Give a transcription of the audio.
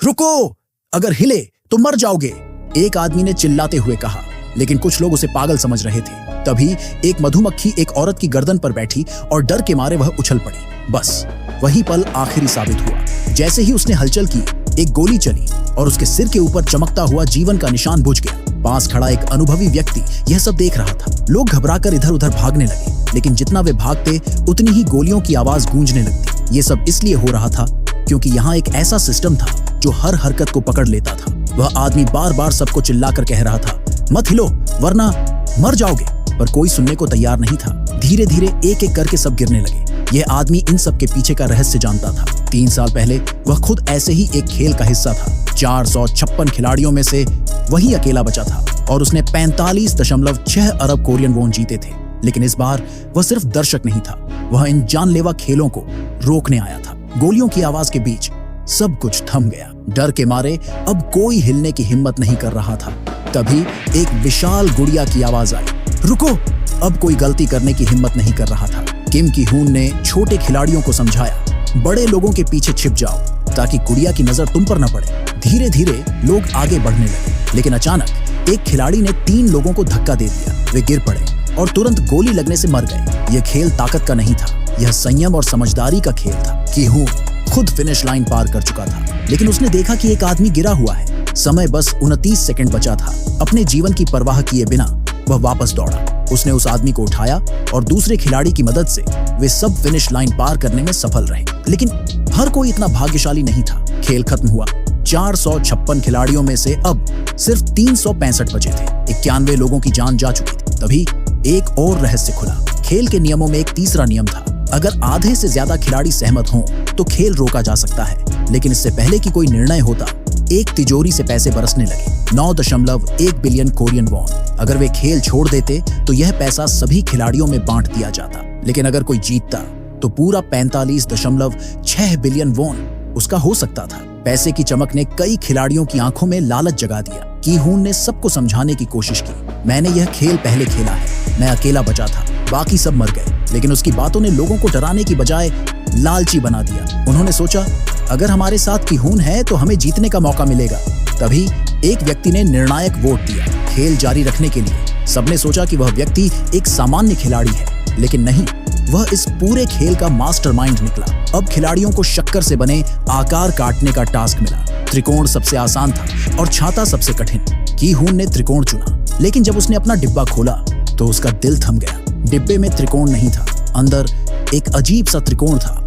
रुको, अगर हिले तो मर जाओगे, एक आदमी ने चिल्लाते हुए कहा। लेकिन कुछ लोग उसे पागल समझ रहे थे। तभी एक मधुमक्खी एक औरत की गर्दन पर बैठी और डर के मारे वह उछल पड़ी। बस वही पल आखिरी साबित हुआ। जैसे ही उसने हलचल की, एक गोली चली और उसके सिर के ऊपर चमकता हुआ जीवन का निशान बुझ गया। पास खड़ा एक अनुभवी व्यक्ति यह सब देख रहा था। लोग घबराकर इधर उधर भागने लगे, लेकिन जितना वे भागते उतनी ही गोलियों की आवाज गूंजने लगती। ये सब इसलिए हो रहा था क्योंकि यहाँ एक ऐसा सिस्टम था जो हर हरकत को पकड़ लेता था। वह आदमी बार बार सबको चिल्लाकर कह रहा था, मत हिलो वरना मर जाओगे, पर कोई सुनने को तैयार नहीं था। धीरे धीरे एक एक करके सब गिरने लगे। यह आदमी इन सब के पीछे का रहस्य जानता था। 3 साल पहले वह खुद ऐसे ही एक खेल का हिस्सा था। 456 खिलाड़ियों में से वही अकेला बचा था और उसने 45.6 अरब कोरियन वॉन जीते थे। लेकिन इस बार वह सिर्फ दर्शक नहीं था, वह इन जानलेवा खेलों को रोकने आया था। गोलियों की आवाज के बीच सब कुछ थम गया। डर के मारे अब कोई हिलने की हिम्मत नहीं कर रहा था। तभी एक विशाल गुड़िया की आवाज आई, रुको। अब कोई गलती करने की हिम्मत नहीं कर रहा था। किम की हून ने छोटे खिलाड़ियों को समझाया, बड़े लोगों के पीछे छिप जाओ ताकि गुड़िया की नजर तुम पर न पड़े। धीरे धीरे लोग आगे बढ़ने लगे, लेकिन अचानक एक खिलाड़ी ने 3 लोगों को धक्का दे दिया। वे गिर पड़े और तुरंत गोली लगने से मर गए। यह खेल ताकत का नहीं था, यह संयम और समझदारी का खेल था। की हून खुद फिनिश लाइन पार कर चुका था, लेकिन उसने देखा कि एक आदमी गिरा हुआ है। समय बस 29 सेकंड बचा था। अपने जीवन की परवाह किए बिना वह वापस दौड़ा। उसने उस आदमी को उठाया और दूसरे खिलाड़ी की मदद से वे सब फिनिश लाइन पार करने में सफल रहे। लेकिन हर कोई इतना भाग्यशाली नहीं था। खेल खत्म हुआ। 456 खिलाड़ियों में से अब सिर्फ 365 बचे थे। 91 लोगों की जान जा चुकी थी। तभी एक और रहस्य खुला। खेल के नियमों में एक तीसरा नियम था। अगर आधे से ज्यादा खिलाड़ी सहमत हों तो खेल रोका जा सकता है। लेकिन इससे पहले कि कोई निर्णय होता, एक तिजोरी से पैसे बरसने लगे। 9.1 बिलियन कोरियन वॉन। अगर वे खेल छोड़ देते तो यह पैसा सभी खिलाड़ियों में बांट दिया जाता। लेकिन अगर कोई जीतता तो पूरा 45.6 बिलियन वॉन उसका हो सकता था। पैसे की चमक ने कई खिलाड़ियों की आंखों में लालच जगा दिया। की हून ने सबको समझाने की कोशिश की, मैंने यह खेल पहले खेला है, मैं अकेला बचा था, बाकी सब मर गए। लेकिन उसकी बातों ने लोगों को डराने की बजाय लालची बना दिया। उन्होंने सोचा, अगर हमारे साथ की हून है तो हमें जीतने का मौका मिलेगा। तभी एक व्यक्ति ने निर्णायक वोट दिया खेल जारी रखने के लिए। सबने सोचा कि वह व्यक्ति एक सामान्य खिलाड़ी है, लेकिन नहीं, वह इस पूरे खेल का मास्टरमाइंड निकला। अब खिलाड़ियों को शक्कर से बने आकार काटने का टास्क मिला। त्रिकोण सबसे आसान था और छाता सबसे कठिन। की हून ने त्रिकोण चुना, लेकिन जब उसने अपना डिब्बा खोला तो उसका दिल थम गया। डिब्बे में त्रिकोण नहीं था, अंदर एक अजीब सा त्रिकोण था।